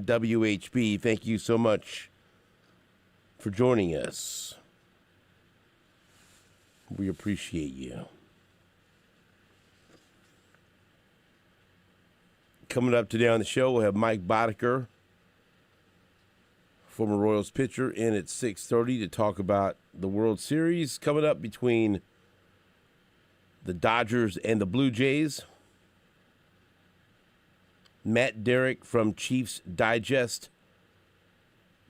WHB. Thank you so much for joining us. We appreciate you. Coming up today on the show, we'll have Mike Boddicker, former Royals pitcher, in at 6:30 to talk about the World Series coming up between the Dodgers and the Blue Jays. Matt Derrick from Chiefs Digest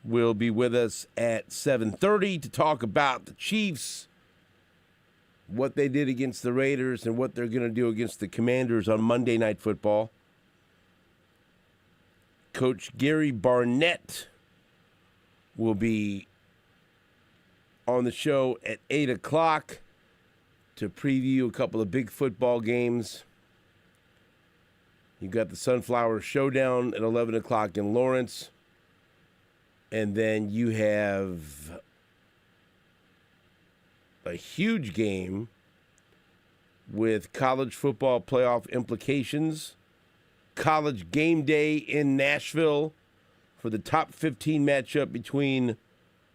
will be with us at 7:30 to talk about the Chiefs, what they did against the Raiders, and what they're going to do against the Commanders on Monday Night Football. Coach Gary Barnett will be on the show at 8 o'clock to preview a couple of big football games. You've got the Sunflower Showdown at 11 o'clock in Lawrence. And then you have a huge game with college football playoff implications. College game day in Nashville for the top 15 matchup between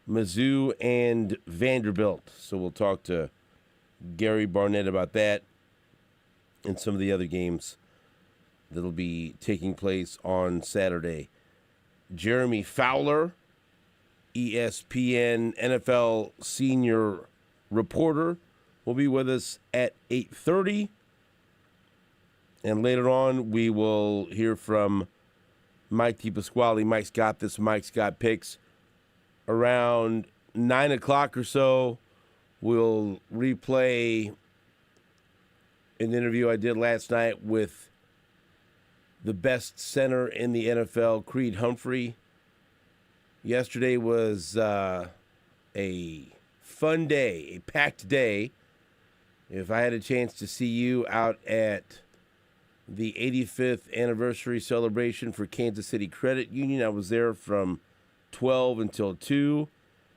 Mizzou and Vanderbilt. So we'll talk to Gary Barnett about that and some of the other games that'll be taking place on Saturday. Jeremy Fowler, ESPN NFL senior reporter, will be with us at 8:30. And later on, we will hear from Mike DePasquale. Mike's got this. Mike's got picks. Around 9 o'clock or so, we'll replay an interview I did last night with the best center in the NFL, Creed Humphrey. Yesterday was a fun day, a packed day. If I had a chance to see you out at the 85th anniversary celebration for Kansas City Credit Union, I was there from 12 until 2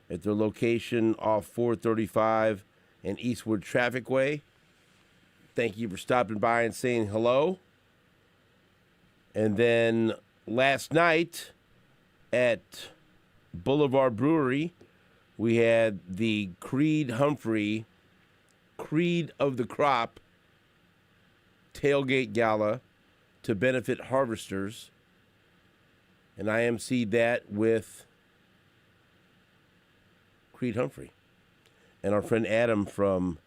at their location off 435 and Eastwood Traffic Way. Thank you for stopping by and saying hello. And then last night at Boulevard Brewery, we had the Creed Humphrey Creed of the Crop tailgate gala to benefit harvesters. And I emceed that with Creed Humphrey and our friend Adam from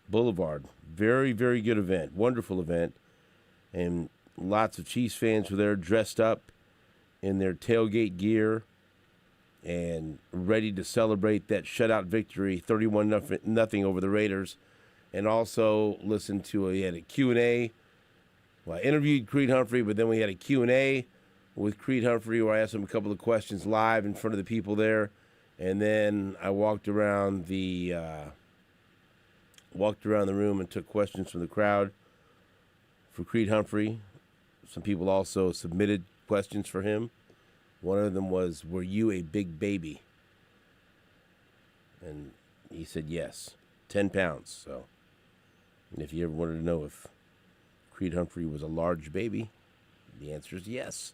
Boulevard. Very, very good event. Wonderful event. And lots of Chiefs fans were there dressed up in their tailgate gear and ready to celebrate that shutout victory, 31-0 over the Raiders. And also listened to he had a Q&A. Well, I interviewed Creed Humphrey, but then we had a Q&A with Creed Humphrey where I asked him a couple of questions live in front of the people there. And then I walked around the room and took questions from the crowd for Creed Humphrey. Some people also submitted questions for him. One of them was, "Were you a big baby?" And he said yes, 10 pounds. So, and if you ever wanted to know if Creed Humphrey was a large baby, the answer is yes.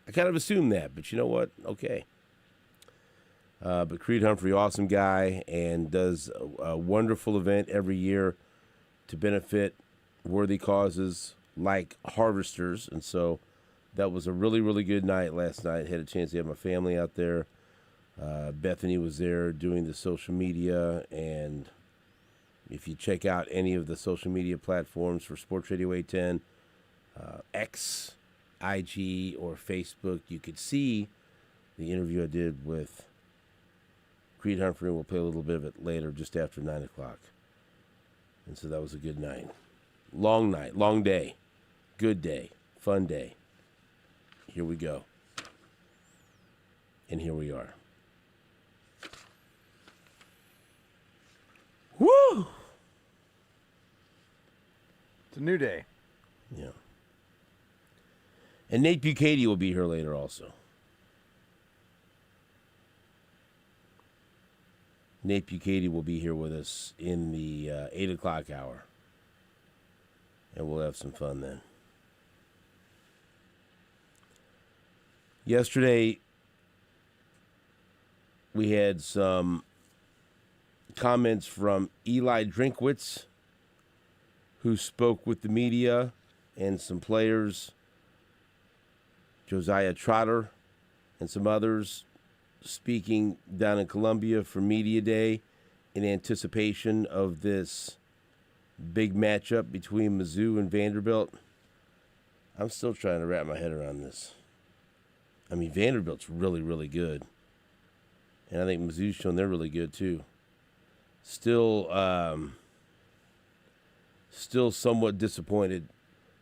I kind of assumed that, but you know what? Okay. But Creed Humphrey, awesome guy, and does a wonderful event every year to benefit worthy causes like harvesters. And so that was a really, really good night last night. Had a chance to have my family out there. Bethany was there doing the social media, and if you check out any of the social media platforms for Sports Radio 810, X, IG, or Facebook, you could see the interview I did with Creed Humphrey. We'll play a little bit of it later, just after 9 o'clock. And so that was a good night. Long night, long day, good day, fun day. Here we go. And here we are. Woo! It's a new day. Yeah. And Nate Bucati will be here later also. Nate Bucati will be here with us in the 8 o'clock hour. And we'll have some fun then. Yesterday, we had some comments from Eli Drinkwitz, who spoke with the media, and some players, Josiah Trotter and some others, speaking down in Columbia for Media Day in anticipation of this big matchup between Mizzou and Vanderbilt. I'm still trying to wrap my head around this. I mean, Vanderbilt's really, really good. And I think Mizzou's shown they're really good too. Still somewhat disappointed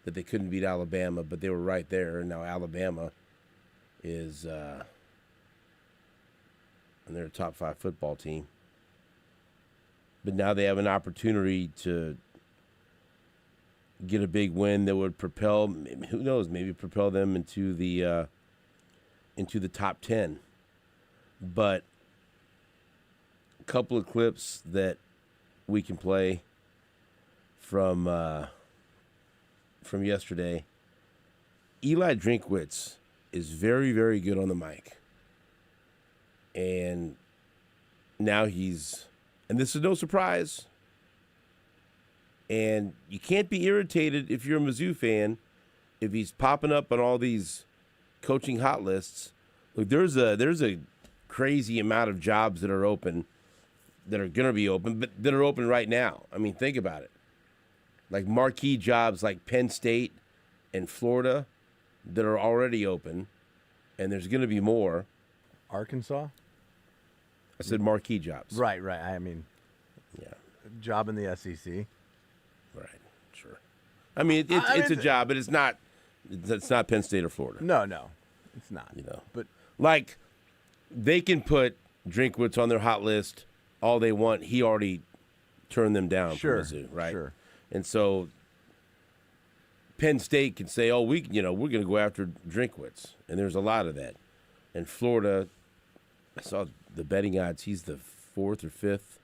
that they couldn't beat Alabama, but they were right there. And now Alabama is, and they're a top 5 football team. But now they have an opportunity to get a big win that would propel, who knows, maybe propel them into the top 10. But a couple of clips that we can play from yesterday. Eli Drinkwitz is very, very good on the mic. And now and this is no surprise, and you can't be irritated if you're a Mizzou fan if he's popping up on all these coaching hot lists. Look, there's a crazy amount of jobs that are open, that are going to be open, but that are open right now. I mean, think about it. Like marquee jobs like Penn State and Florida that are already open, and there's going to be more. Arkansas? I said marquee jobs. Right. I mean, yeah, job in the SEC. Right, sure. I mean, it's a job, but it's not Penn State or Florida. No, it's not. But like, they can put Drinkwitz on their hot list all they want. He already turned them down for Mizzou, right? Sure. And so Penn State can say, "Oh, we're going to go after Drinkwitz," and there's a lot of that. And Florida, I saw the betting odds. He's the 4th or 5th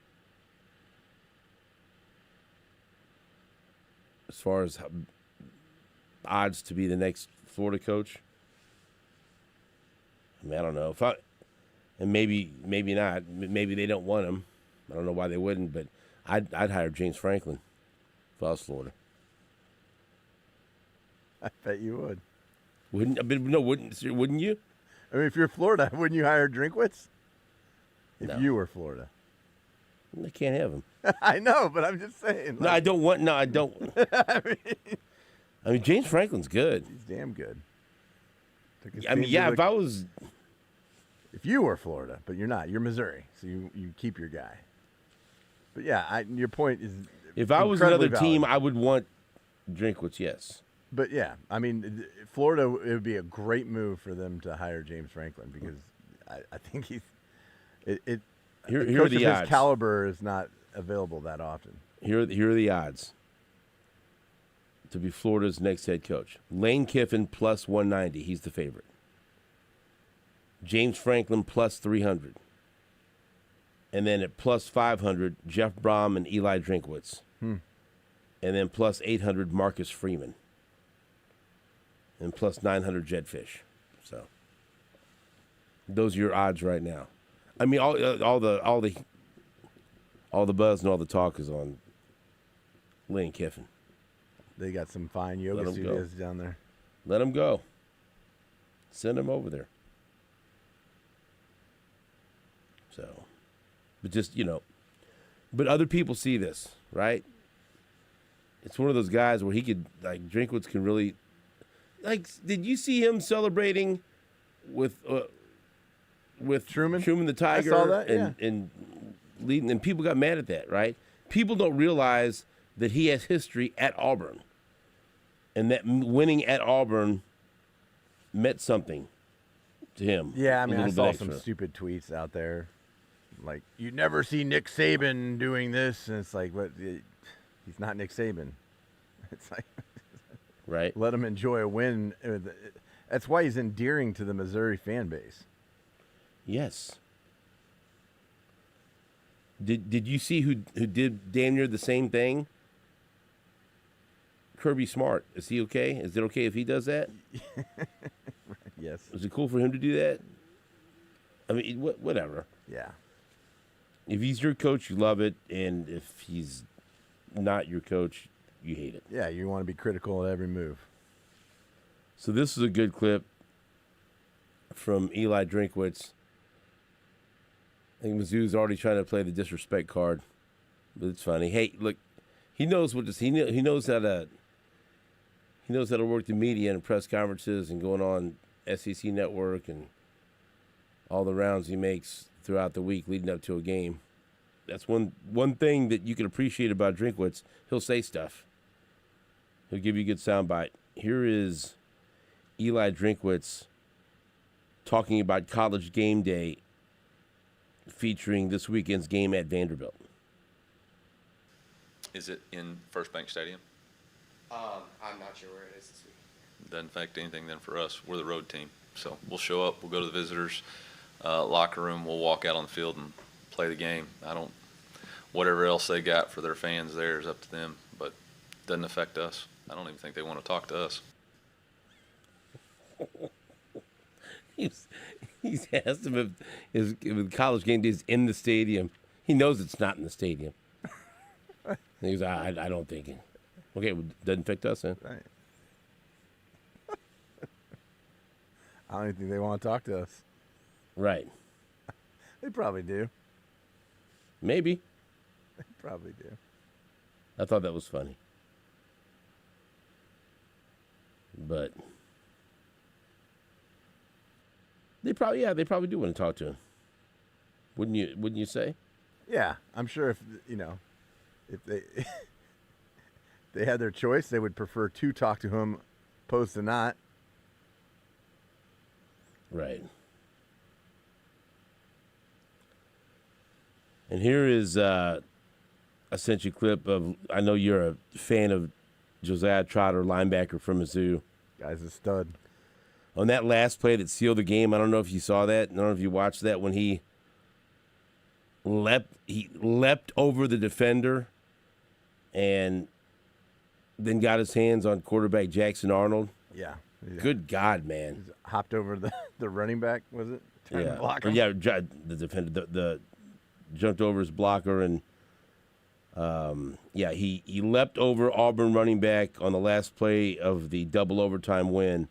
as far as odds to be the next Florida coach. I mean, I don't know and maybe not. Maybe they don't want him. I don't know why they wouldn't, but I'd hire James Franklin if I was Florida. I bet you would. Wouldn't you? I mean, if you're Florida, wouldn't you hire Drinkwitz? No. If you were Florida. They can't have him. I know, but I'm just saying. No, I don't. I mean, James Franklin's good. He's damn good. I mean, yeah, if you were Florida, but you're not. You're Missouri, so you keep your guy. But yeah, your point is. If I was another valid. team, I would want Drinkwitz. Yes. But yeah, I mean, Florida, it would be a great move for them to hire James Franklin because I think he's. Here a are coach the of odds. his caliber is not available that often. Here are the odds to be Florida's next head coach. Lane Kiffin plus 190. He's the favorite. James Franklin plus 300. And then at plus 500, Jeff Brom and Eli Drinkwitz. And then plus 800, Marcus Freeman. And plus 900, Jed Fish. So those are your odds right now. I mean, all the buzz and all the talk is on Lane Kiffin. They got some fine yoga studios down there. Let him go. Send him over there. So, but just, but other people see this, right? It's one of those guys where he could, like, Drinkwitz can really, like, did you see him celebrating with Truman the Tiger? I saw that, and leading, and people got mad at that, right? People don't realize that he has history at Auburn, and that winning at Auburn meant something to him. Yeah, I mean, I saw some stupid tweets out there, like, "You never see Nick Saban doing this," and it's like, what? He's not Nick Saban. It's like, right? Let him enjoy a win. That's why he's endearing to the Missouri fan base. Yes. Did you see who did damn near the same thing? Kirby Smart. Is he okay? Is it okay if he does that? Yeah. Yes. Is it cool for him to do that? I mean, whatever. Yeah. If he's your coach, you love it, and if he's not your coach, you hate it. Yeah, you want to be critical at every move. So this is a good clip from Eli Drinkwitz. I think Mizzou's already trying to play the disrespect card, but it's funny. Hey, look, he knows what this. He knows how to work the media and press conferences and going on SEC Network and all the rounds he makes throughout the week leading up to a game. That's one thing that you can appreciate about Drinkwitz. He'll say stuff. He'll give you a good soundbite. Here is Eli Drinkwitz talking about College Game Day featuring this weekend's game at Vanderbilt. Is it in First Bank Stadium? I'm not sure where it is this week. Doesn't affect anything then for us. We're the road team. So we'll show up, we'll go to the visitors' locker room, we'll walk out on the field and play the game. Whatever else they got for their fans there is up to them, but it doesn't affect us. I don't even think they want to talk to us. He's asked him if College Game Day is in the stadium. He knows it's not in the stadium. And he goes, I don't think it. Okay, well, doesn't affect us then. Right. I don't even think they want to talk to us. Right. They probably do. Maybe. They probably do. I thought that was funny. But they probably do want to talk to him. Wouldn't you say? Yeah, I'm sure if they they had their choice, they would prefer to talk to him opposed to not. Right. And here is I sent you a clip of, I know you're a fan of Josiah Trotter, linebacker from Mizzou. Guy's a stud. On that last play that sealed the game, I don't know if you saw that. I don't know if you watched that when he leapt over the defender and then got his hands on quarterback Jackson Arnold. Yeah. Good God, man. He's hopped over the running back, was it? Trying to block him? Yeah, the defender, the jumped over his blocker, and he leapt over Auburn running back on the last play of the double overtime win.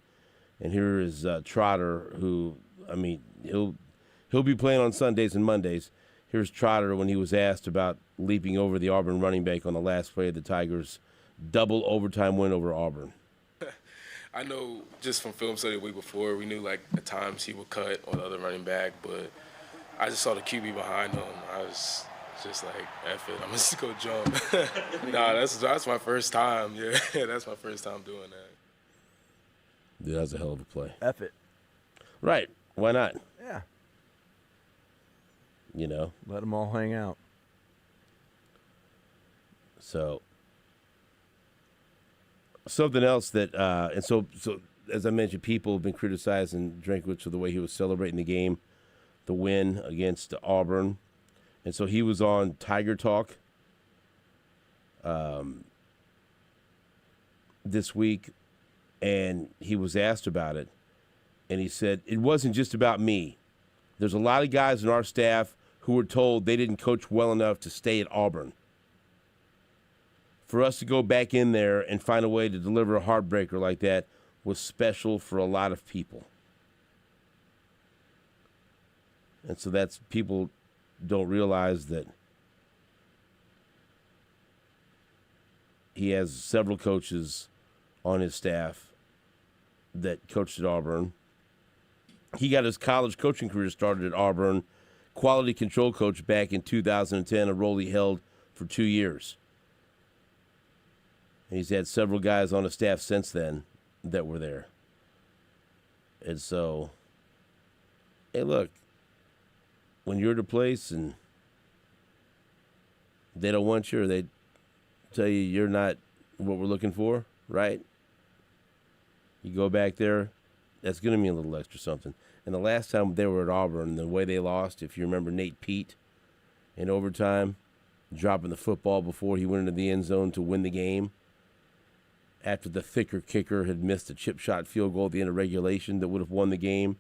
And here is Trotter, who, I mean, he'll be playing on Sundays and Mondays. Here's Trotter when he was asked about leaping over the Auburn running back on the last play of the Tigers' double overtime win over Auburn. I know just from film study the week before, we knew like at times he would cut on the other running back, but I just saw the QB behind him. I was just like, F it, I'm just going to jump. Nah, that's my first time. Yeah, that's my first time doing that. Dude, that was a hell of a play. F it. Right. Why not? Yeah. You know? Let them all hang out. So, something else that, and so as I mentioned, people have been criticizing Drinkwitz for the way he was celebrating the game, the win against Auburn. And so he was on Tiger Talk this week, and he was asked about it. And he said, it wasn't just about me. There's a lot of guys in our staff who were told they didn't coach well enough to stay at Auburn. For us to go back in there and find a way to deliver a heartbreaker like that was special for a lot of people. And so that's, people don't realize that he has several coaches on his staff that coached at Auburn. He got his college coaching career started at Auburn, quality control coach back in 2010, a role he held for 2 years. And he's had several guys on his staff since then that were there. And so, hey, look, when you're at a place and they don't want you, or they tell you you're not what we're looking for, right? You go back there, that's going to mean a little extra something. And the last time they were at Auburn, the way they lost, if you remember Nate Pete in overtime, dropping the football before he went into the end zone to win the game, after the thicker kicker had missed a chip shot field goal at the end of regulation that would have won the game.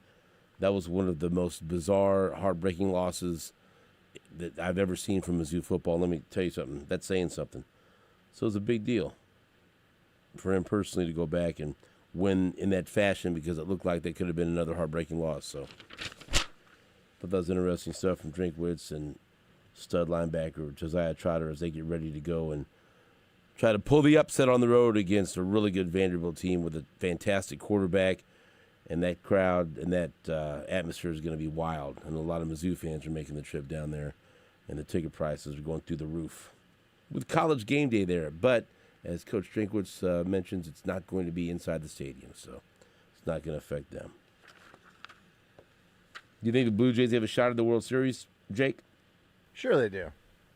That was one of the most bizarre, heartbreaking losses that I've ever seen from Mizzou football. Let me tell you something. That's saying something. So it was a big deal for him personally to go back and win in that fashion because it looked like that could have been another heartbreaking loss. So, but that was interesting stuff from Drinkwitz and stud linebacker Josiah Trotter as they get ready to go and try to pull the upset on the road against a really good Vanderbilt team with a fantastic quarterback. And that crowd and that atmosphere is going to be wild. And a lot of Mizzou fans are making the trip down there. And the ticket prices are going through the roof. With college game day there. But as Coach Drinkwitz mentions, it's not going to be inside the stadium. So it's not going to affect them. Do you think the Blue Jays have a shot at the World Series, Jake? Sure they do.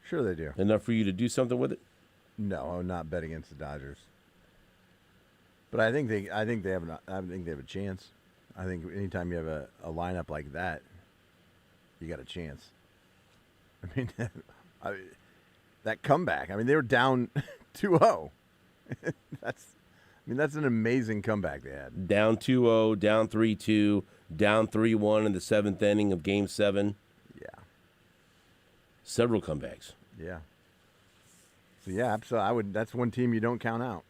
Sure they do. Enough for you to do something with it? No, I would not bet against the Dodgers. But I think they have a chance. I think anytime you have a lineup like that, you got a chance. I mean, that comeback. I mean, they were down 2-0. That's an amazing comeback they had. Down 2-0, down 3-2, down 3-1 in the seventh inning of Game 7. Yeah. Several comebacks. Yeah. So yeah, absolutely. That's one team you don't count out.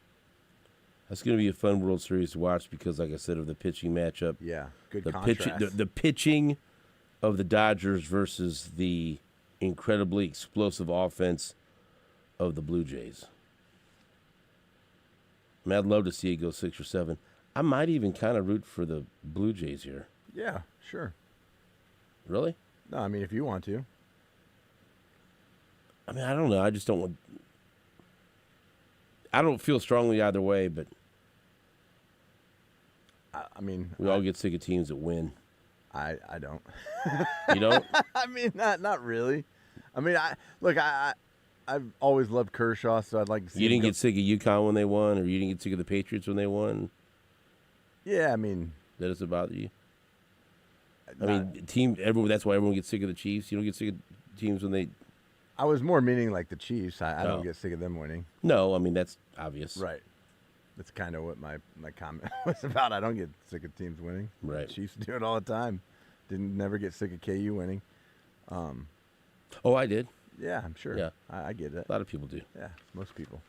That's going to be a fun World Series to watch because, like I said, of the pitching matchup. Yeah, good the contrast. The pitching of the Dodgers versus the incredibly explosive offense of the Blue Jays. I mean, I'd love to see it go 6 or 7. I might even kind of root for the Blue Jays here. Yeah, sure. Really? No, I mean, if you want to. I mean, I don't know. I just don't want. I don't feel strongly either way, but I mean, we all get sick of teams that win. I don't. You don't? I mean, not really. I mean, I've always loved Kershaw, so I'd like to see. You him didn't go. get sick of UConn when they won, or you didn't get sick of the Patriots when they won? Yeah, I mean, That doesn't bother you? I not- mean, everyone. That's why everyone gets sick of the Chiefs. You don't get sick of teams when they. I was more meaning like the Chiefs. I Oh. don't get sick of them winning. No, I mean that's obvious. Right. That's kind of what my comment was about. I don't get sick of teams winning. Right. Chiefs do it all the time. Never get sick of KU winning. Oh, I did. Yeah, I'm sure. Yeah. I get it. A lot of people do. Yeah, most people.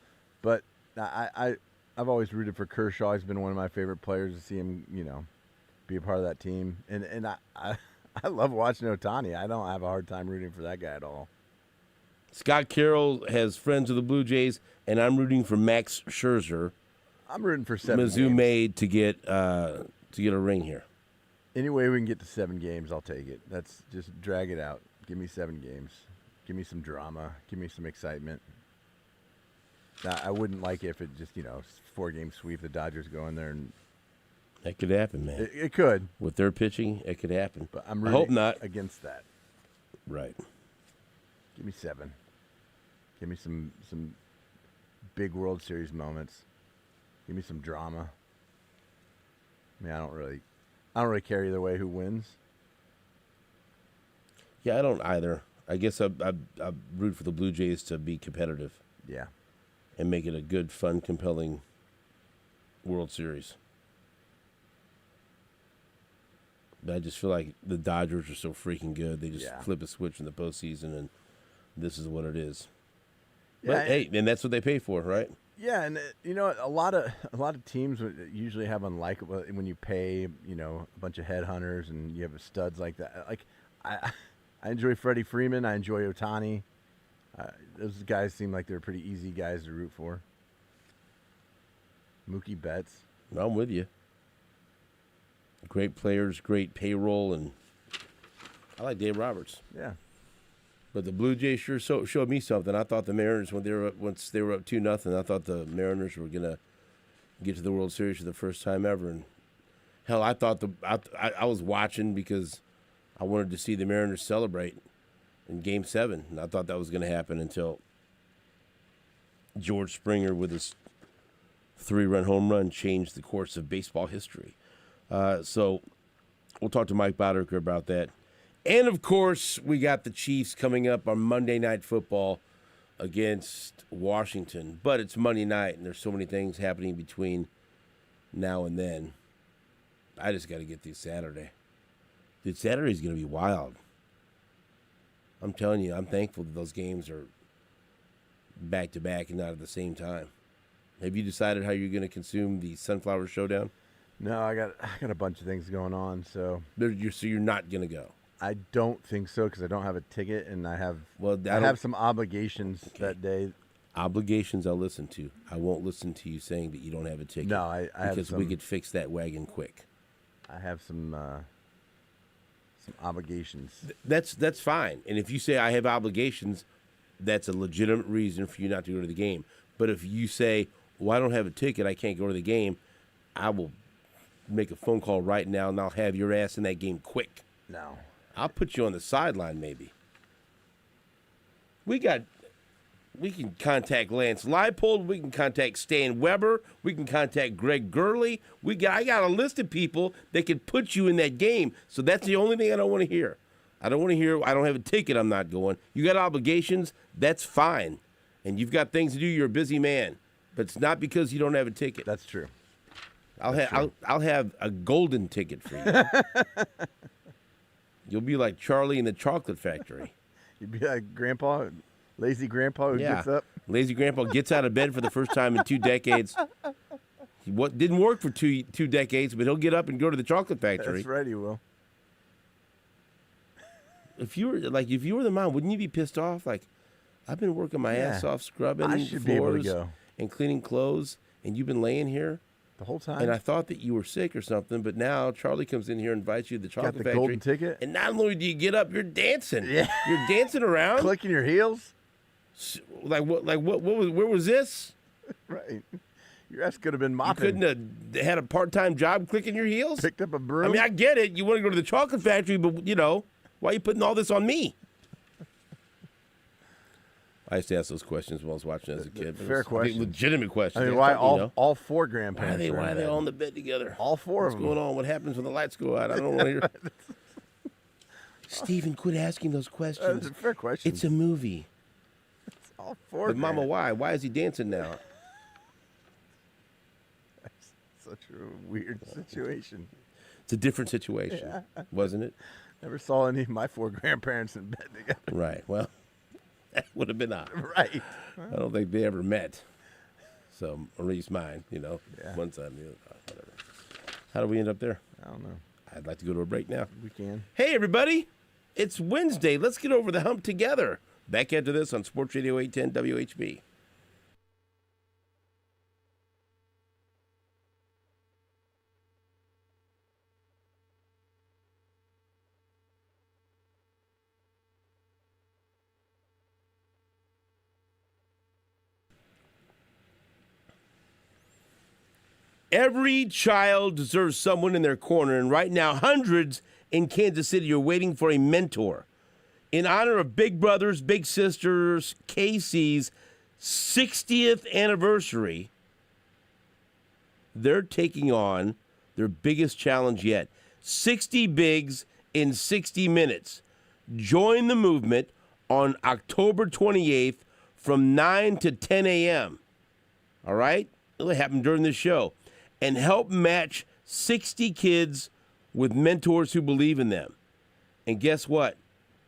But I've always rooted for Kershaw. He's been one of my favorite players to see him, be a part of that team. And I love watching Ohtani. I don't have a hard time rooting for that guy at all. Scott Carroll has friends of the Blue Jays, and I'm rooting for Max Scherzer. I'm rooting for 7 Mizzou games. made to get a ring here. Any way we can get to 7 games, I'll take it. That's just drag it out. Give me 7 games. Give me some drama. Give me some excitement. Now, I wouldn't like it if it just, 4-game sweep. The Dodgers go in there and That could happen, man. it could. With their pitching, it could happen. But I'm I hope rooting not. against that. Right. Give me 7. Give me some big World Series moments. Give me some drama. I mean, I don't really care either way who wins. Yeah, I don't either. I guess I root for the Blue Jays to be competitive Yeah. and make it a good, fun, compelling World Series. But I just feel like the Dodgers are so freaking good. They just Yeah. flip a switch in the postseason, and this is what it is. Yeah, But hey, and that's what they pay for, right? Yeah, and a lot of teams would usually have unlikable when you pay a bunch of headhunters and you have studs like that. Like I enjoy Freddie Freeman. I enjoy Ohtani. Those guys seem like they're pretty easy guys to root for. Mookie Betts. I'm with you. Great players, great payroll, and I like Dave Roberts. Yeah. But the Blue Jays sure showed me something. I thought the Mariners, once they were up 2-0, I thought the Mariners were gonna get to the World Series for the first time ever. And hell, I thought I was watching because I wanted to see the Mariners celebrate in Game 7, and I thought that was gonna happen until George Springer with his 3-run home run changed the course of baseball history. So we'll talk to Mike Boddicker about that. And, of course, we got the Chiefs coming up on Monday Night Football against Washington, but it's Monday night, and there's so many things happening between now and then. I just got to get through Saturday. Dude, Saturday's going to be wild. I'm telling you, I'm thankful that those games are back-to-back and not at the same time. Have you decided how you're going to consume the Sunflower Showdown? No, I got a bunch of things going on, so You're not going to go. I don't think so because I don't have a ticket and I have I have some obligations that day. Obligations I'll listen to. I won't listen to you saying that you don't have a ticket. No, I have because some, we could fix that wagon quick. I have some obligations. That's fine. And if you say I have obligations, that's a legitimate reason for you not to go to the game. But if you say, well, I don't have a ticket, I can't go to the game, I will make a phone call right now and I'll have your ass in that game quick. No. I'll put you on the sideline maybe. We can contact Lance Leipold. We can contact Stan Weber. We can contact Greg Gurley. I got a list of people that can put you in that game. So that's the only thing I don't want to hear. I don't want to hear, I don't have a ticket, I'm not going. You got obligations, that's fine. And you've got things to do, you're a busy man. But it's not because you don't have a ticket. That's true. I'll have a golden ticket for you. You'll be like Charlie in the Chocolate Factory. You'd be like Grandpa, lazy Grandpa who gets up. Lazy Grandpa gets out of bed for the first time in 2 decades. What didn't work for two decades, but he'll get up and go to the Chocolate Factory. That's right, he will. If you were the mom, wouldn't you be pissed off? Like, I've been working my ass off scrubbing I should be able to floors go and cleaning clothes, and you've been laying here. the whole time. And I thought that you were sick or something, but now Charlie comes in here and invites you to the Chocolate Got the Factory. golden ticket. And not only do you get up, you're dancing. Yeah. You're dancing around. Clicking your heels. Like what? Where was this? Right. Your ass could have been You mopping. couldn't have had a part-time job clicking your heels? Picked up a broom. I mean, I get it. You want to go to the Chocolate Factory, but, why are you putting all this on me? I used to ask those questions when I was watching as a kid. Fair question. Legitimate questions. I mean, why all four grandparents? Why are they in all in bed? the bed together? All four What's of them. going on? What happens when the lights go out? I don't want to hear. Stephen, quit asking those questions. That's a fair question. It's a movie. All four. But Mama, grand- why? Why is he dancing now? Such a weird situation. It's a different situation, wasn't it? Never saw any of my four grandparents in bed together. Right. Well, that would have been odd. Right. I don't think they ever met. So, at least mine, Yeah. one son, the other, whatever. How do we end up there? I don't know. I'd like to go to a break now. We can. Hey, everybody. It's Wednesday. Let's get over the hump together. Back into this on Sports Radio 810 WHB. Every child deserves someone in their corner, and right now, hundreds in Kansas City are waiting for a mentor. In honor of Big Brothers Big Sisters Casey's 60th anniversary, they're taking on their biggest challenge yet. 60 bigs in 60 minutes. Join the movement on October 28th from 9 to 10 a.m. All right? It'll happen during the show. And help match 60 kids with mentors who believe in them. And guess what?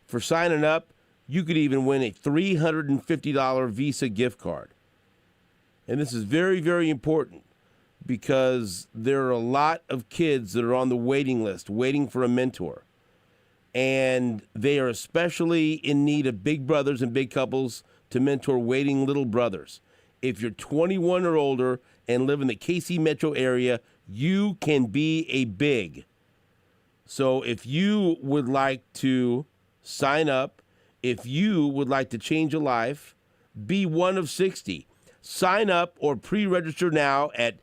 For signing up, you could even win a $350 Visa gift card. And this is very, very important because there are a lot of kids that are on the waiting list waiting for a mentor. And they are especially in need of big brothers and big couples to mentor waiting little brothers. If you're 21 or older and live in the KC metro area, you can be a big. So if you would like to sign up, if you would like to change a life, be one of 60. Sign up or pre-register now at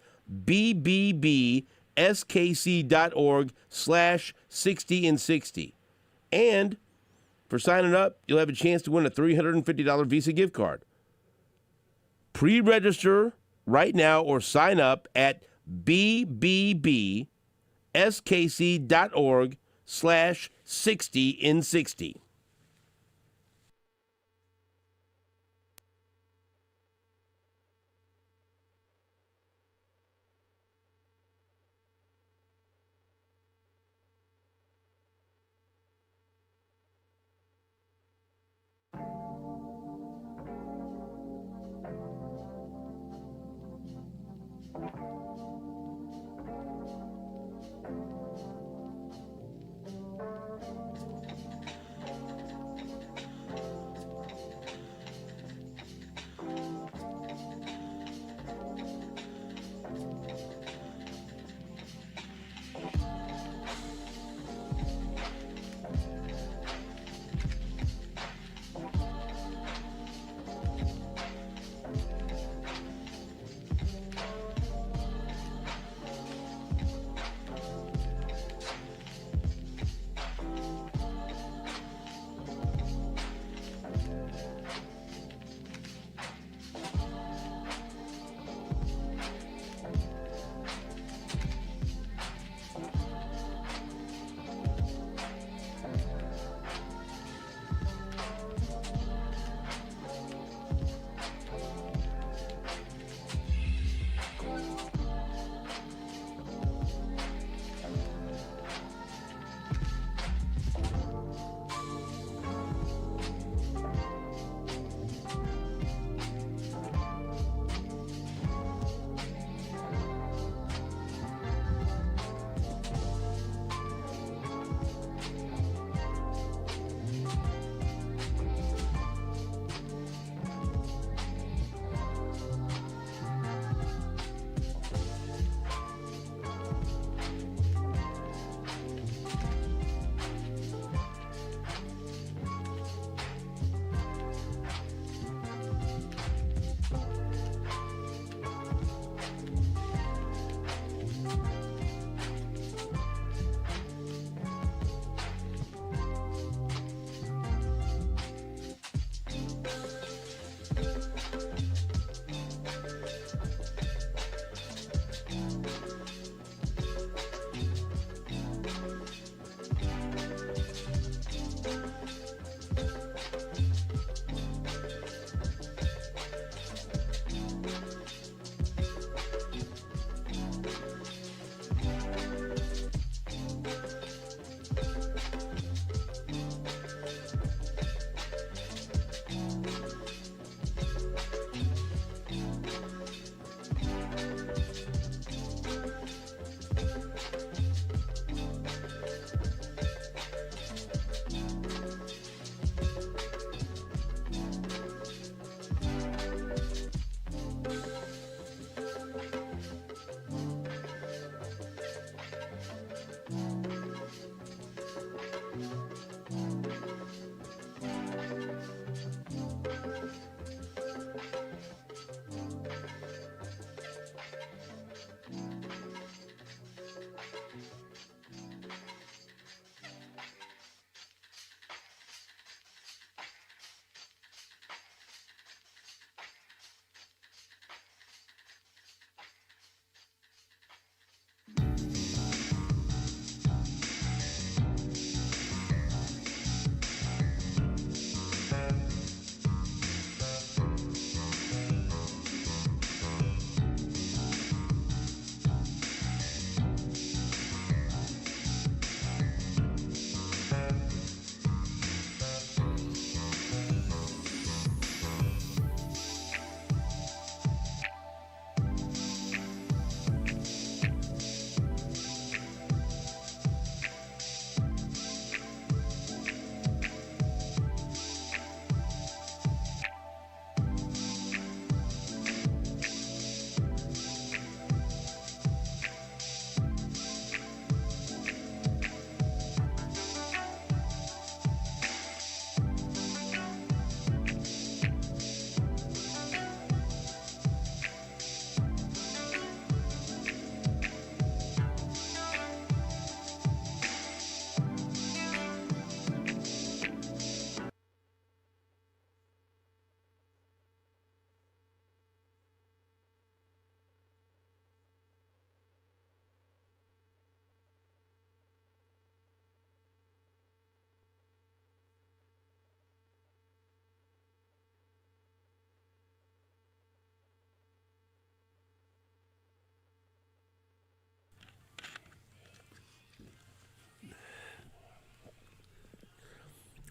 bbbskc.org/60in60. And for signing up, you'll have a chance to win a $350 Visa gift card. Pre-register right now or sign up at bbbskc.org/60in60.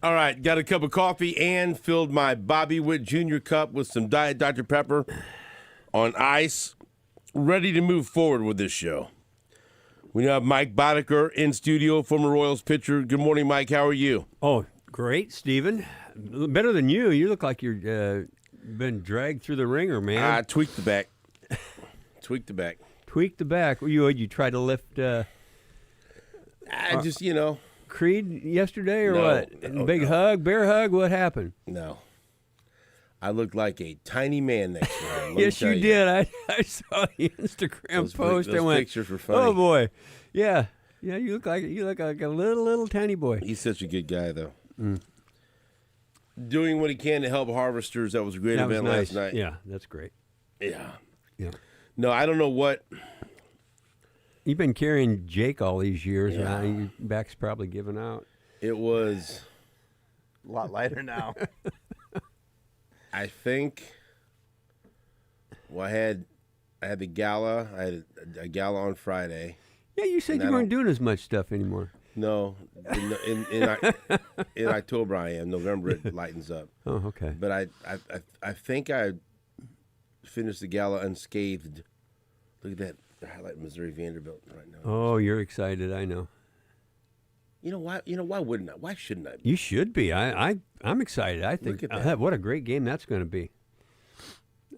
All right, got a cup of coffee and filled my Bobby Witt Jr. cup with some Diet Dr. Pepper on ice. Ready to move forward with this show. We now have Mike Boddicker in studio, former Royals pitcher. Good morning, Mike. How are you? Oh, great, Steven. Better than you. You look like you're been dragged through the ringer, man. I tweaked the back. Tweaked the back. Tweaked the back. You tried to lift I just, Creed yesterday or No, what? no, Big no. hug, bear hug. What happened? No. I looked like a tiny man next to him. Yes, you did. I saw the Instagram post. Those I went, pictures were funny. oh boy, yeah. You look like a little tiny boy. He's such a good guy, though. Doing what he can to help harvesters. That was a great That was event nice. last night. Yeah, that's great. Yeah. Yeah. No, I don't know what. You've been carrying Jake all these years, Yeah. and your back's probably giving out. It was. A lot lighter now. I think. Well, I had the gala. I had a gala on Friday. Yeah, you said And you I weren't don't- doing as much stuff anymore. No, in October I am. November it lightens up. Oh, okay. But I think I finished the gala unscathed. Look at that. They're highlighting Missouri Vanderbilt right now. Oh, you're excited. I know. You know why? Why wouldn't I? Why shouldn't I? You should be. I'm excited. I think Look at that. what a great game that's going to be.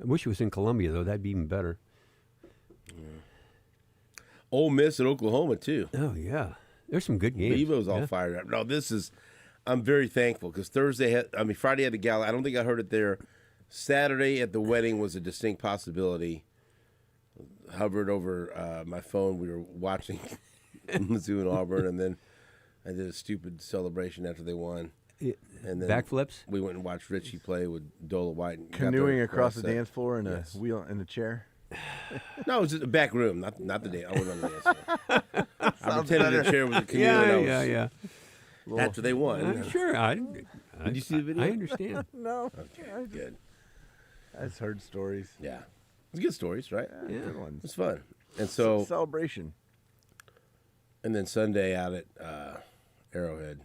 I wish it was in Columbia though. That'd be even better. Ole Miss and Oklahoma too. Oh yeah, there's some good games. Bevo's all Yeah. fired up. No, I'm very thankful because Friday had the gala. I don't think I heard it there. Saturday at the wedding was a distinct possibility. Hovered over my phone. We were watching Mizzou and Auburn, and then I did a stupid celebration after they won. And then Backflips. we went and watched Richie play with Dola White. And got Canoeing their across the set. dance floor in Yes. a wheel in a chair. No, it was just a back room, not the dance. I wasn't on the dance floor. I Sounds pretended better. the chair was a canoe. Yeah, and I yeah, was- yeah. After they won. I'm sure. Did you see the video? I understand. No. Okay, good. I've heard stories. Yeah. It's good stories, right? Yeah. Good It ones. was fun. And so, Celebration. and then Sunday out at Arrowhead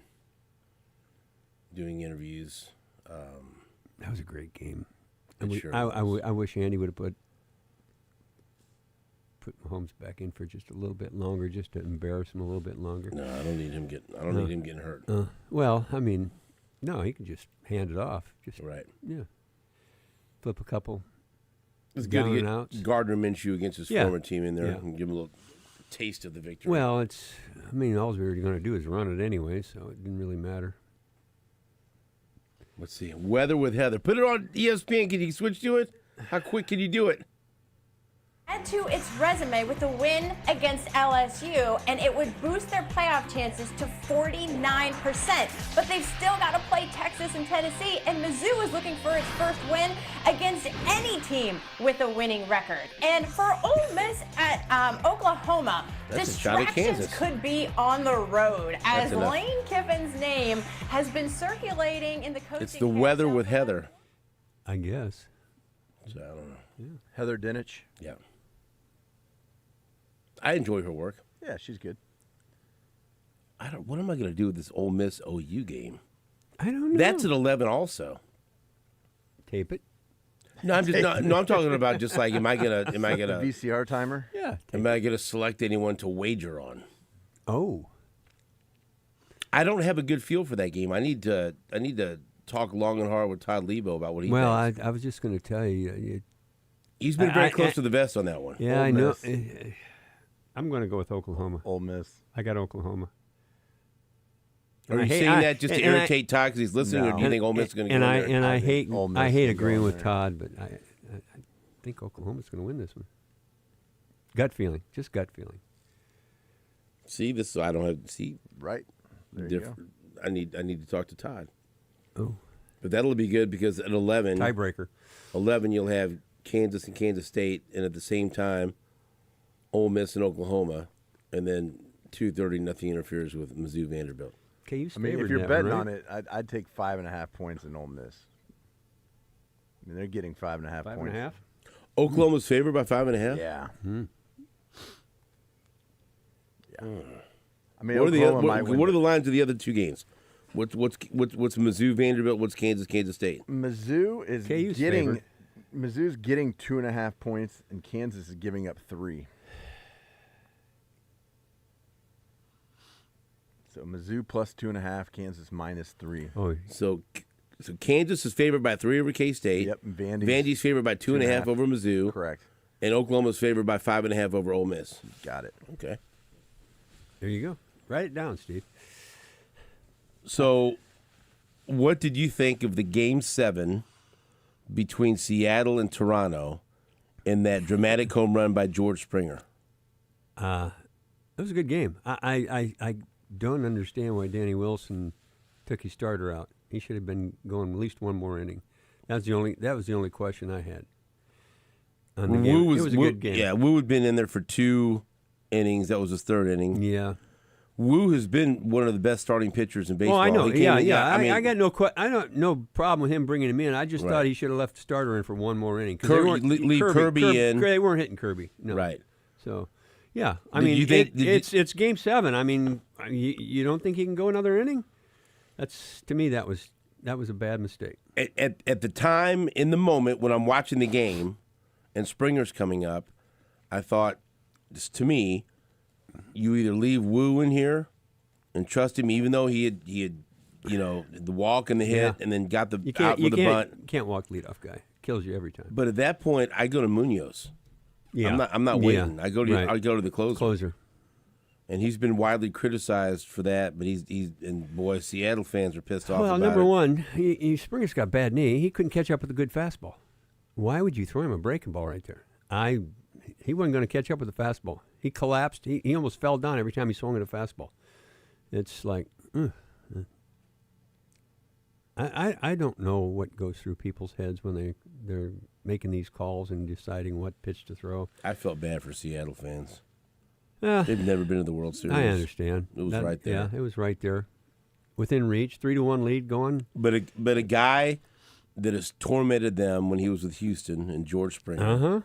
doing interviews. That was a great game. It I, sure I wish Andy would have put Mahomes back in for just a little bit longer, just to embarrass him a little bit longer. No, I don't need him getting hurt. Well, I mean, no, he can just hand it off. Just Right. yeah, flip a couple. It's good Down to and get outs. Gardner Minshew against his Yeah. former team in there Yeah. and give him a little taste of the victory. Well, I mean, all we were going to do is run it anyway, so it didn't really matter. Let's see. Weather with Heather. Put it on ESPN. Can you switch to it? How quick can you do it? Add to its resume with a win against LSU, and it would boost their playoff chances to 49%. But they've still got to play Texas and Tennessee, and Mizzou is looking for its first win against any team with a winning record. And for Ole Miss at Oklahoma, That's a shot at distractions Kansas. could be on the road as That's enough. Lane Kiffin's name has been circulating in the coaching. It's the weather with Heather. I guess. So I don't know. Heather Dinich. Yeah. I enjoy her work. Yeah, she's good. What am I going to do with this Ole Miss OU game? I don't know. That's at 11 also. Tape it. No, I'm just not, no. I'm talking about just like, am I gonna VCR timer. Yeah. select anyone to wager on? Oh. I don't have a good feel for that game. I need to talk long and hard with Todd Lebo about what he Well, thinks. I was just going to tell you. He's been very I- close to the vest on that one. Yeah, Ole I know. Miss. I'm going to go with Oklahoma. Ole Miss. I got Oklahoma. Are you I hate- saying I- that just to and I- irritate Todd because he's listening, or do you No. think Ole Miss is going to go and in I there? and I think hate Ole Miss I hate can go agreeing in with there. Todd, but I think Oklahoma's going to win this one. Gut feeling, just gut feeling. See, this I don't have. See, Right. There you go. different. I need to talk to Todd. Oh, But that'll be good because at 11, tiebreaker. 11 you'll have Kansas and Kansas State, and at the same time, Ole Miss and Oklahoma, and then 2:30 nothing interferes with Mizzou Vanderbilt. Okay, you I mean, if favored you're that betting one, on right? it, I'd take 5.5 points in Ole Miss. I mean, they're getting 5.5 Five points. and a half. Oklahoma's favored by 5.5. Yeah. Hmm. Yeah. I mean, What are Oklahoma might win. the lines of the other two games? What's Mizzou, Vanderbilt? What's Kansas, Kansas State? Mizzou's favored. getting 2.5 points, and Kansas is giving up 3. So Mizzou plus 2.5, Kansas minus 3. Oh, So Kansas is favored by 3 over K-State. Yep, Vandy's favored by 2.5 over Mizzou. Correct. And Oklahoma's favored by 5.5 over Ole Miss. Got it. Okay. there you go. Write it down, Steve. So, what did you think of the Game 7 between Seattle and Toronto in that dramatic home run by George Springer? It was a good game. I don't understand why Danny Wilson took his starter out. He should have been going at least one more inning. That was the only question I had. On the game. It was a good game. Yeah, Wu had been in there for 2 innings. That was his 3rd inning. Yeah. Wu has been one of the best starting pitchers in baseball. Well, I know. He came in- I got no problem with him bringing him in. I just thought he should have left the starter in for one more inning. 'Cause leave Kirby in. They weren't hitting Kirby. No. Right. So, yeah. I Did mean, you think- it's Game 7. I mean, you don't think he can go another inning? To me, that was a bad mistake. At the time, in the moment, when I'm watching the game and Springer's coming up, I thought, to me, you either leave Wu in here and trust him, even though he had the walk and the hit, and then got the out with the bunt. You can't walk leadoff guy. Kills you every time. But at that point, I go to Munoz. Yeah. I'm not waiting. Yeah. I go to the closer. And he's been widely criticized for that, but he's and boy, Seattle fans are pissed off. Well, about number it. one, Springer's got a bad knee. He couldn't catch up with a good fastball. Why would you throw him a breaking ball right there? He wasn't going to catch up with the fastball. He collapsed. He almost fell down every time he swung at a fastball. It's like, I don't know what goes through people's heads when they're making these calls and deciding what pitch to throw. I felt bad for Seattle fans. Uh, They've never been to the World Series. I understand. It was right there. Yeah, it was right there, within reach. 3-1 lead going. But a guy that has tormented them when he was with Houston and George Springer.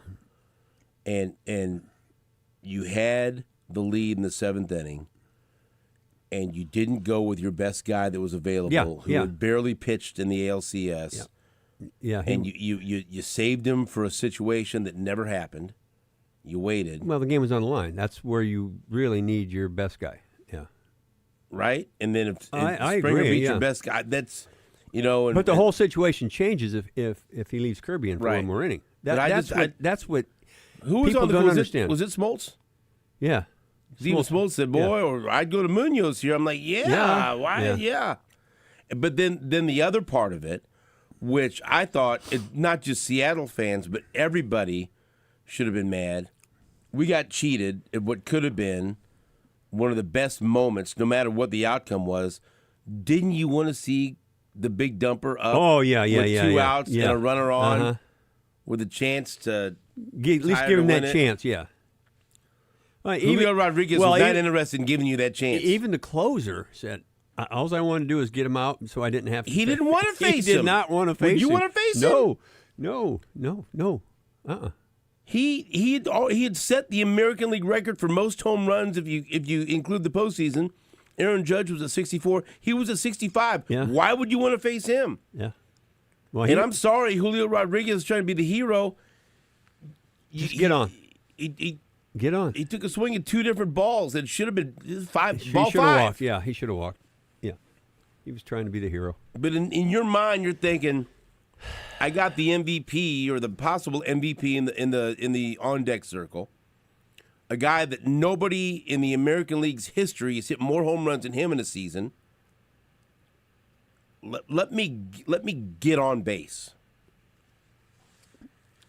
And you had the lead in the 7th inning, and you didn't go with your best guy that was available, who had barely pitched in the ALCS. Yeah. And you saved him for a situation that never happened. You waited. Well, the game was on the line. That's where you really need your best guy. Yeah. Right? And then if I Springer agree, beats your best guy, that's, And, but the whole situation changes if he leaves Kirby in for one more inning. That's what who was people on the don't was understand. Was it Smoltz? Yeah. Steven Smoltz said, "Boy, or I'd go to Munoz here." I'm like, why? Yeah. But then the other part of it, which I thought, not just Seattle fans, but everybody should have been mad. We got cheated at what could have been one of the best moments, no matter what the outcome was. Didn't you want to see the big dumper up? Oh, with 2 outs and a runner on, with a chance to at least give him that chance. Yeah. Julio Rodriguez was not interested in giving you that chance. Even the closer said, all I want to do is get him out so I didn't have to. He didn't want to face him. He did not want to face him. You want to face him? No. He had set the American League record for most home runs if you include the postseason. Aaron Judge was at 64. He was at 65. Yeah. Why would you want to face him? Yeah. Well, I'm sorry, Julio Rodriguez is trying to be the hero. Just get on. Get on. He took a swing at 2 different balls. It should have been ball He should have 5. walked. Yeah, he should have walked. Yeah. He was trying to be the hero. But in your mind, you're thinking, I got the MVP or the possible MVP in the on deck circle. A guy that nobody in the American League's history has hit more home runs than him in a season. Let me get on base.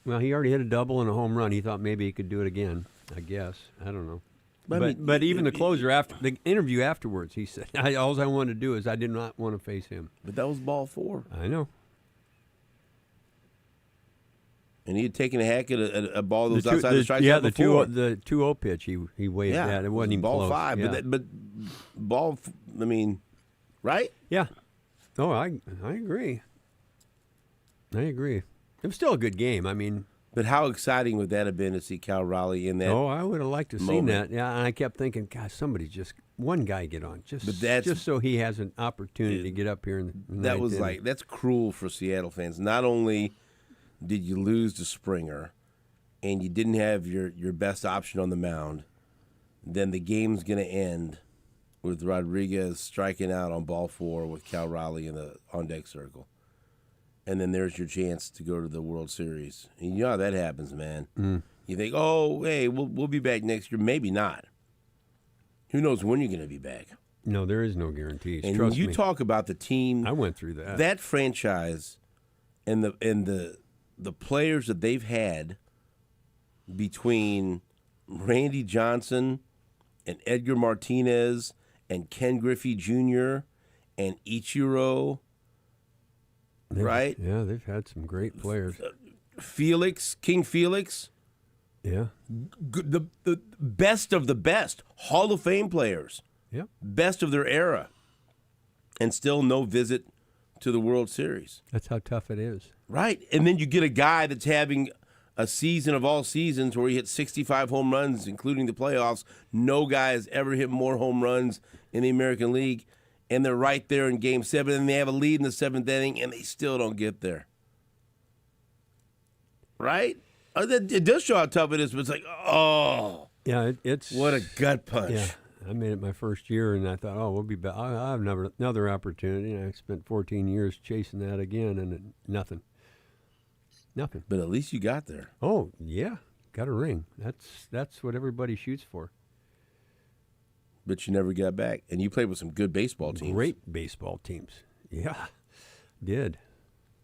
Well, he already hit a double and a home run. He thought maybe he could do it again. I guess. I don't know. But even the closer after the interview afterwards, he said, "All I wanted to do is I did not want to face him." But that was ball 4. I know. And he had taken a hack at a ball that was outside the strike zone. Yeah, before. the 2-0 pitch. He waved that. It wasn't even ball close. 5. Yeah. But ball. I mean, right? Yeah. Oh, I agree. I agree. It was still a good game. I mean. But how exciting would that have been to see Cal Raleigh in that? Oh, I would have liked to have seen moment. that. Yeah, and I kept thinking, gosh, somebody's just one guy get on, just so he has an opportunity to get up here. In the that ninth was inning. that's cruel for Seattle fans. Not only did you lose to Springer, and you didn't have your best option on the mound, then the game's going to end with Rodriguez striking out on ball 4 with Cal Raleigh in the on-deck circle. And then there's your chance to go to the World Series. And you know how that happens, man. You think, oh, hey, we'll be back next year. Maybe not. Who knows when you're going to be back? No, there is no guarantees. And Trust when you me. talk about the team, I went through that. That franchise and the players that they've had between Randy Johnson and Edgar Martinez and Ken Griffey Jr. and Ichiro, right? Yeah, they've had some great players. King Felix, Yeah. the best of the best, Hall of Fame players, Yep. best of their era, and still no visit to the World Series. That's how tough it is. Right. And then you get a guy that's having a season of all seasons where he hit 65 home runs, including the playoffs. No guy has ever hit more home runs in the American League. And they're right there in Game 7, and they have a lead in the 7th inning, and they still don't get there. Right? It does show how tough it is, but it's like, oh. Yeah, it's What a gut punch. Yeah, I made it my first year, and I thought, oh, we'll be back. I'll have another opportunity. And I spent 14 years chasing that again, and nothing. But at least you got there. Oh yeah, got a ring. That's what everybody shoots for. But you never got back. And you played with some good baseball teams. Great baseball teams. Yeah, did.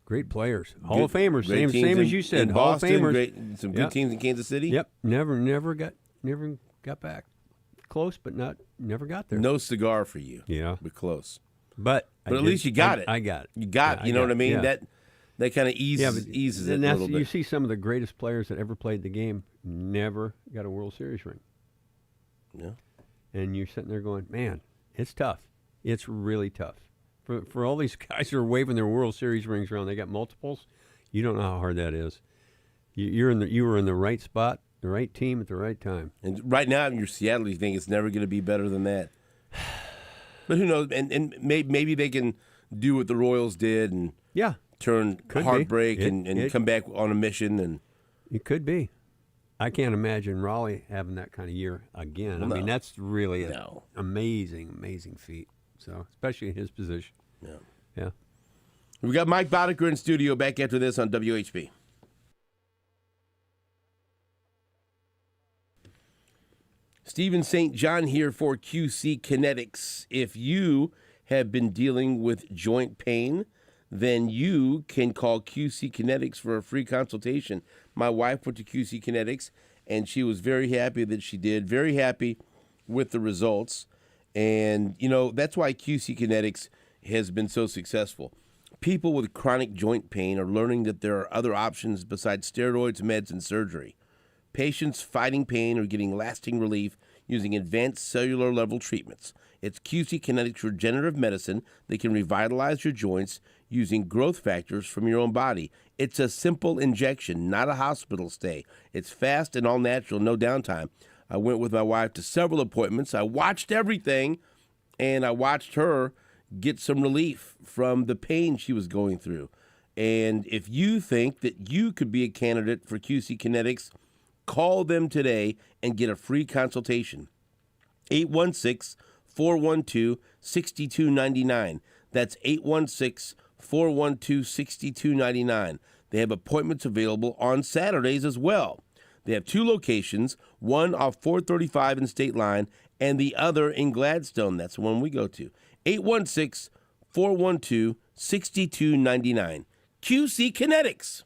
Great players. Hall of Famers. Same as you said. In Hall Boston, of Famers. some good teams in Kansas City. Yep. Never got back. Close, but never got there. No cigar for you. Yeah. But close. But at least you got it. I got it. You got Yeah, it. You know what I mean? Yeah. That kind of eases it a little bit. You see some of the greatest players that ever played the game never got a World Series ring. Yeah. And you're sitting there going, man, it's tough. It's really tough. For all these guys who are waving their World Series rings around, they got multiples. You don't know how hard that is. You were in the right spot, the right team at the right time. And right now, in your Seattle, you think it's never going to be better than that. But who knows? And maybe they can do what the Royals did and turn Could heartbreak be. and come back on a mission. And it could be. I can't imagine Raleigh having that kind of year again. No. I mean, that's really an No. amazing feat. So, especially in his position. Yeah. We got Mike Boddicker in studio back after this on WHB. Stephen St. John here for QC Kinetics. If you have been dealing with joint pain, then you can call QC Kinetics for a free consultation. My wife went to QC Kinetics, and she was very happy that she did, very happy with the results. And, that's why QC Kinetics has been so successful. People with chronic joint pain are learning that there are other options besides steroids, meds, and surgery. Patients fighting pain are getting lasting relief using advanced cellular level treatments. It's QC Kinetics Regenerative Medicine that can revitalize your joints using growth factors from your own body. It's a simple injection, not a hospital stay. It's fast and all natural, no downtime. I went with my wife to several appointments. I watched everything, and I watched her get some relief from the pain she was going through. And if you think that you could be a candidate for QC Kinetics, call them today and get a free consultation. 816-412-6299. That's 816-412-6299. They have appointments available on Saturdays as well. They have 2 locations, one off 435 and State Line, and the other in Gladstone. That's the one we go to. 816-412-6299. QC Kinetics.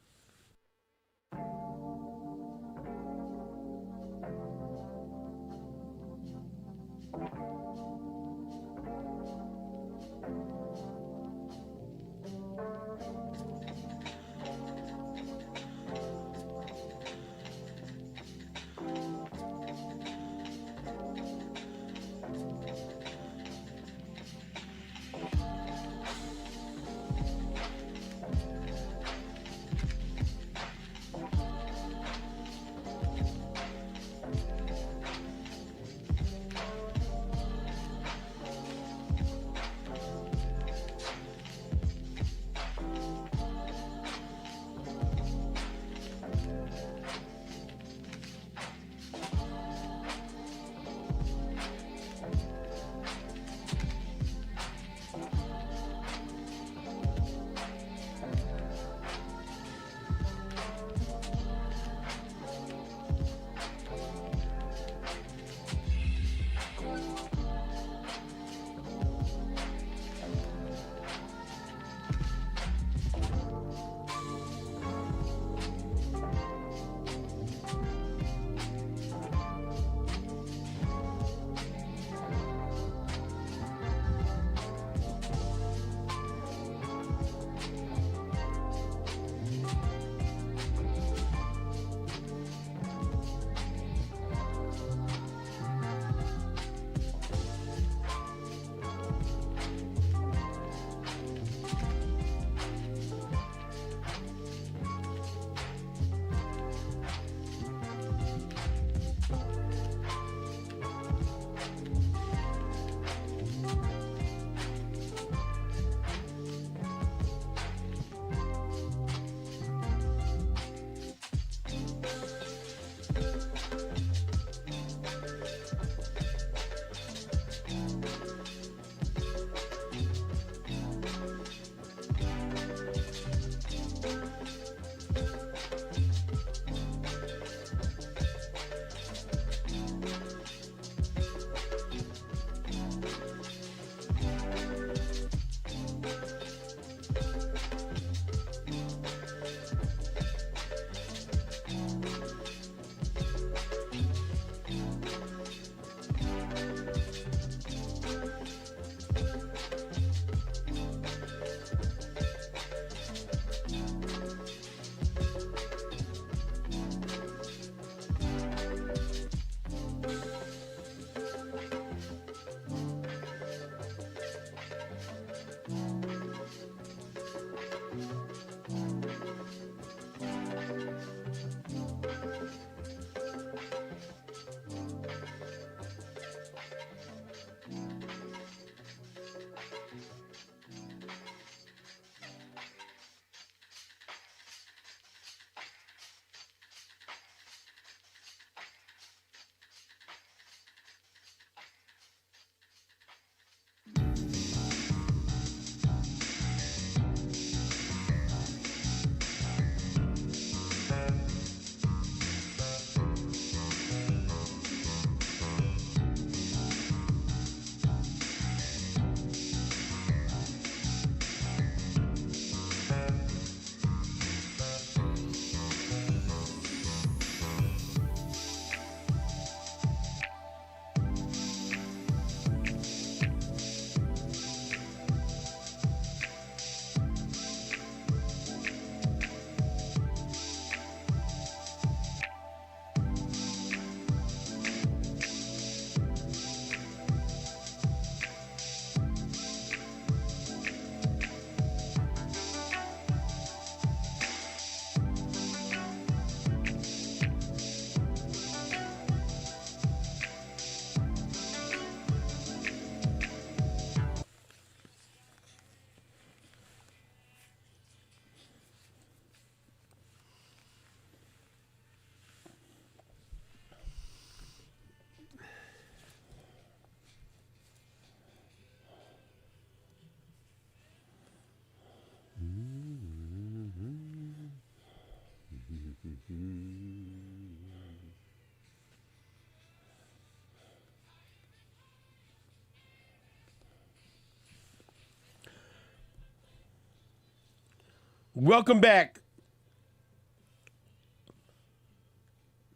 Welcome back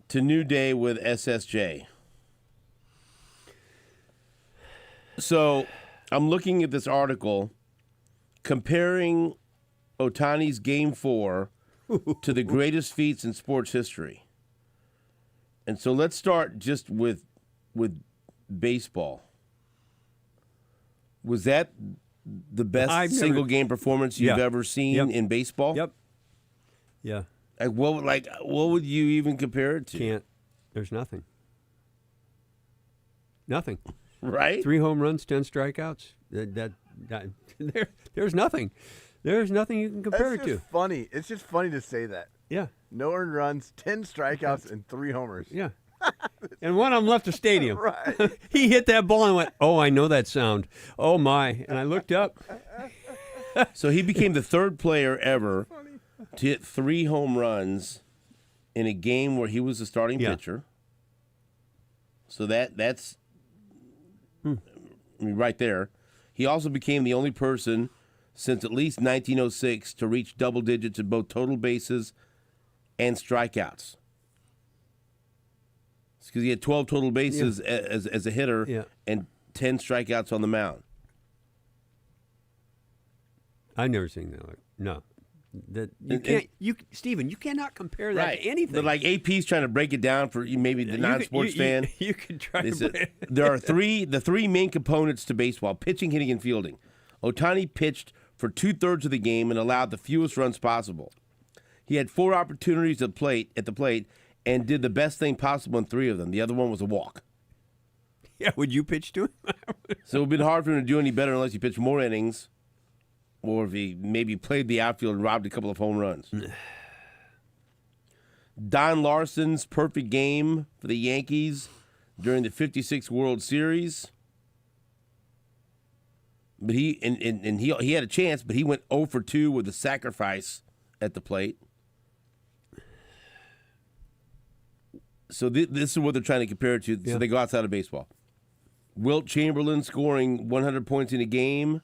to New Day with SSJ. So I'm looking at this article comparing Ohtani's Game 4 to the greatest feats in sports history. And so let's start just with baseball. Was that the best single game performance you've ever seen in baseball? Yep. Yeah. What would you even compare it to? Can't. There's nothing. Nothing. Right? 3 home runs, 10 strikeouts. There's nothing. There's nothing you can compare it to. Funny. It's just funny to say that. Yeah. No earned runs, 10 strikeouts, and 3 homers. Yeah. And one of them left the stadium. Right. He hit that ball and went, "Oh, I know that sound. Oh my!" And I looked up. So he became the third player ever to hit 3 home runs in a game where he was the starting pitcher. So that's right there. He also became the only person since at least 1906 to reach double digits in both total bases and strikeouts. Because he had 12 total bases as a hitter and 10 strikeouts on the mound. I've never seen that. No. That you can't. Steven, you cannot compare that to anything. But like AP's trying to break it down for maybe the non-sports fan. You could try to. There are the three main components to baseball: pitching, hitting, and fielding. Ohtani pitched for 2/3 of the game and allowed the fewest runs possible. He had 4 opportunities at the plate, and did the best thing possible in 3 of them. The other one was a walk. Yeah, would you pitch to him? So it would be hard for him to do any better unless he pitched more innings, or if he maybe played the outfield and robbed a couple of home runs. Don Larson's perfect game for the Yankees during the '56 World Series. But he had a chance, but he went 0 for 2 with a sacrifice at the plate. So this is what they're trying to compare it to. So they go outside of baseball. Wilt Chamberlain scoring 100 points in a game.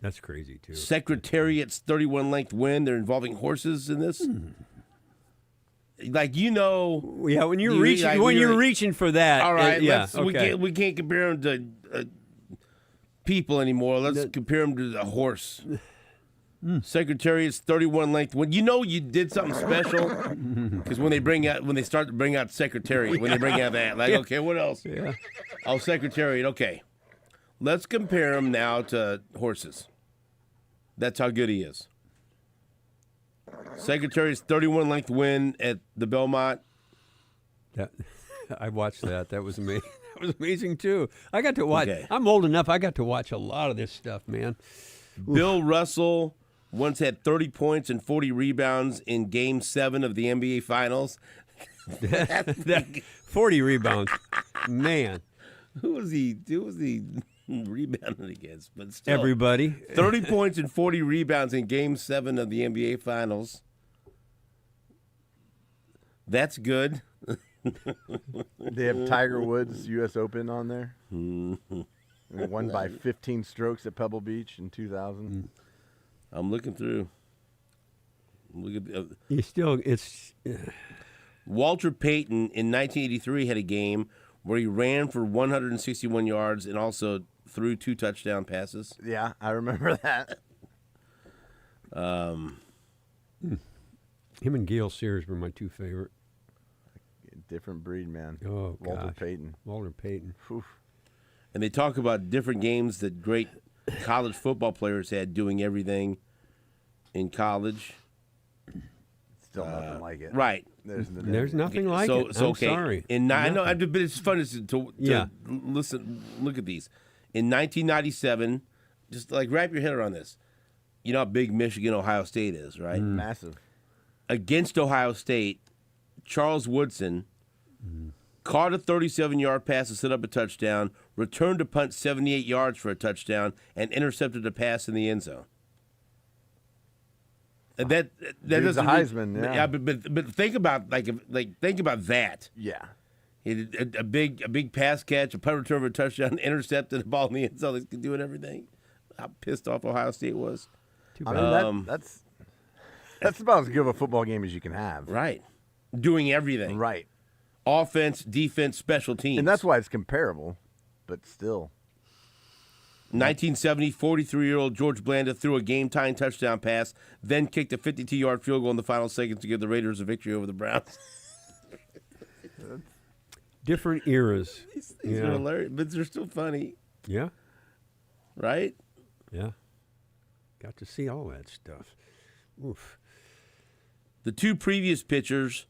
That's crazy, too. Secretariat's 31-length win. They're involving horses in this. Like, Yeah, when you're reaching for that. All right, okay. we can't compare them to people anymore. Let's compare them to the horse. Secretariat's 31-length win. You did something special because when they start to bring out Secretariat, when they bring out that, okay, what else? Yeah. Oh, Secretariat. Okay, let's compare him now to horses. That's how good he is. Secretary's 31-length win at the Belmont. I watched that. That was amazing. That was amazing too. I got to watch. Okay. I'm old enough. I got to watch a lot of this stuff, man. Bill Russell once had 30 points and 40 rebounds in Game 7 of the NBA Finals. 40 rebounds, man. Who was he rebounding against? But still, everybody. 30 points and 40 rebounds in Game 7 of the NBA Finals. That's good. They have Tiger Woods U.S. Open on there. And won by 15 strokes at Pebble Beach in 2000. I'm looking through. Look at Walter Payton in 1983 had a game where he ran for 161 yards and also threw 2 touchdown passes. Yeah, I remember that. Him and Gale Sears were my 2 favorite. Different breed, man. Oh, Walter gosh. Payton. Walter Payton. Oof. And they talk about different games that great college football players had doing everything in college. Still nothing like it. Right. There's nothing like it. I'm okay. sorry. I know, but it's fun to listen. Look at these. In 1997, just like wrap your head around this. You know how big Michigan, Ohio State is, right? Massive. Against Ohio State, Charles Woodson caught a 37-yard pass to set up a touchdown, returned to punt 78 yards for a touchdown, and intercepted a pass in the end zone. And that Dude's doesn't a Heisman, yeah. But think about think about that. Yeah. He did a big pass catch, a punt return for a touchdown, intercepted the ball in the end zone. He's doing everything. How pissed off Ohio State was. Too I bad. mean, that's about as good of a football game as you can have. Right. Doing everything. Right. Offense, defense, special teams. And that's why it's comparable, but still. 1970, 43-year-old George Blanda threw a game-tying touchdown pass, then kicked a 52-yard field goal in the final seconds to give the Raiders a victory over the Browns. Different eras. These are hilarious, but they're still funny, Yeah. right? Yeah. Got to see all that stuff. Oof. The two previous pitchers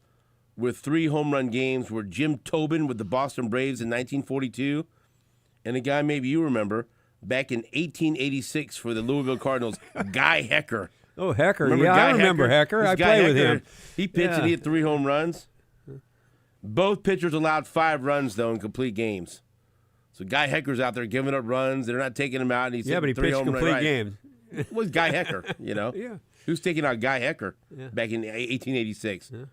with 3 home run games were Jim Tobin with the Boston Braves in 1942, and a guy maybe you remember back in 1886 for the Louisville Cardinals, Guy Hecker. Oh, Hecker. Remember Yeah, Guy I remember Hecker. This I Guy played with Hecker, him. He pitched Yeah. and he hit 3 home runs. Both pitchers allowed 5 runs, though, in complete games. So Guy Hecker's out there giving up runs. They're not taking him out, and he's Yeah, but he hitting 3 pitched home runs. complete Right. games. Was Guy Hecker, you know? Yeah. Who's taking out Guy Hecker Yeah. back in 1886? Yeah.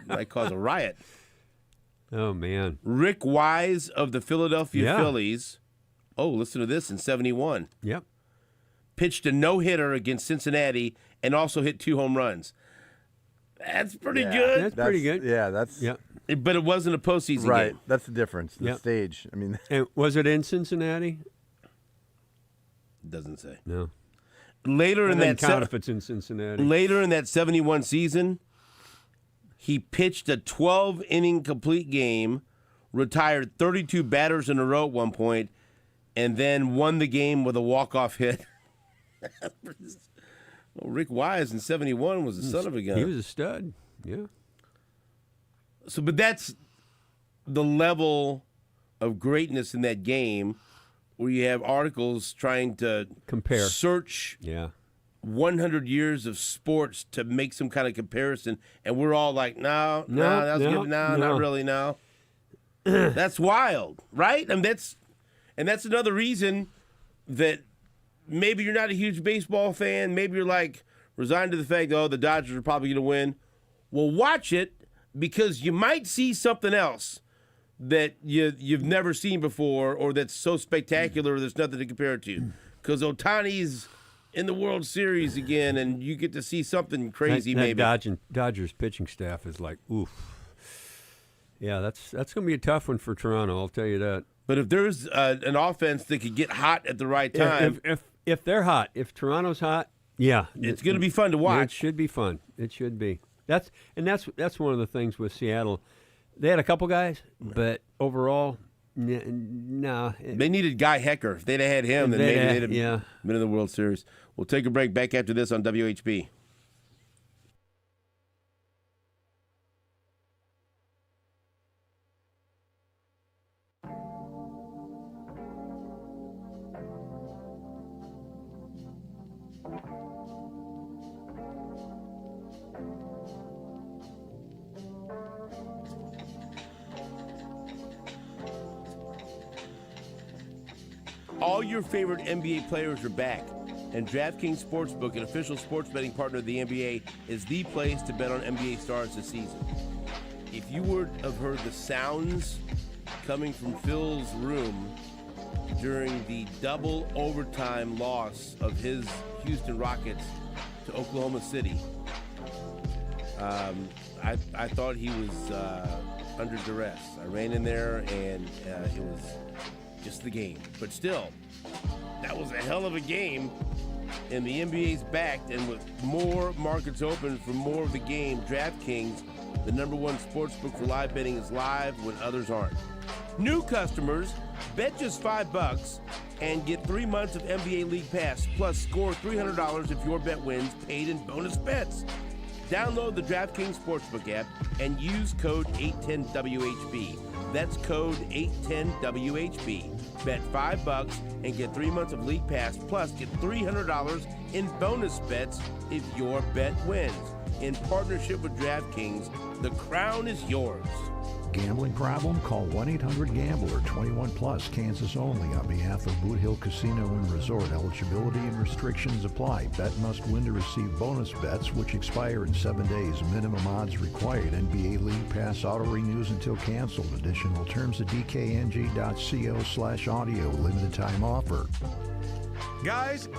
Might cause a riot. Oh, man. Rick Wise of the Philadelphia Yeah. Phillies. Oh, listen to this in 71. Yep. Pitched a no-hitter against Cincinnati and also hit 2 home runs. That's pretty Yeah. good. That's pretty good. Yeah, that's Yep. But it wasn't a postseason right. game. That's the difference. The Yep. stage. I mean, And was it in Cincinnati? Doesn't say. No. Later in Doesn't that count if it's in Cincinnati. Later in that 71 season, he pitched a 12-inning complete game, retired 32 batters in a row at one point, and then won the game with a walk-off hit. Well, Rick Wise in 71 was a son of a gun. He was a stud. Yeah. So, but that's the level of greatness in that game where you have articles trying to Compare. search Yeah. 100 years of sports to make some kind of comparison, and we're all like, no, that's no, good. No, no. not really, no. That's wild, right? And that's another reason that maybe you're not a huge baseball fan. Maybe you're like resigned to the fact, oh, the Dodgers are probably going to win. Well, watch it because you might see something else that you've never seen before or that's so spectacular there's nothing to compare it to. Because Ohtani's in the World Series again, and you get to see something crazy that maybe. Dodgers pitching staff is like, oof. Yeah, that's going to be a tough one for Toronto, I'll tell you that. But if there's an offense that could get hot at the right time, If they're hot, if Toronto's hot, yeah. it's going to be fun to It watch. should be fun. It should be. That's one of the things with Seattle. They had a couple guys, but overall, no. They needed Guy Hecker. If they'd have had him, then maybe they'd have been in the World Series. We'll take a break. Back after this on WHB. All your favorite NBA players are back, and DraftKings Sportsbook, an official sports betting partner of the NBA, is the place to bet on NBA stars this season. If you would have heard the sounds coming from Phil's room during the double overtime loss of his Houston Rockets to Oklahoma City, I thought he was under duress. I ran in there, and it was just the game. But still, that was a hell of a game, and the NBA's backed, and with more markets open for more of the game, DraftKings, the #1 sportsbook for live betting, is live when others aren't. New customers, bet just $5 and get 3 months of NBA League Pass, plus score $300 if your bet wins, paid in bonus bets. Download the DraftKings Sportsbook app and use code 810WHB. That's code 810WHB. Bet $5 and get 3 months of League Pass, plus get $300 in bonus bets if your bet wins. In partnership with DraftKings, the crown is yours. Gambling problem? Call 1-800-GAMBLER. 21 plus, Kansas only. On behalf of Boot Hill Casino and Resort, eligibility and restrictions apply. Bet must win to receive bonus bets, which expire in 7 days. Minimum odds required. NBA League Pass auto renews until canceled. Additional terms at dkng.co/audio. Limited time offer. Guys,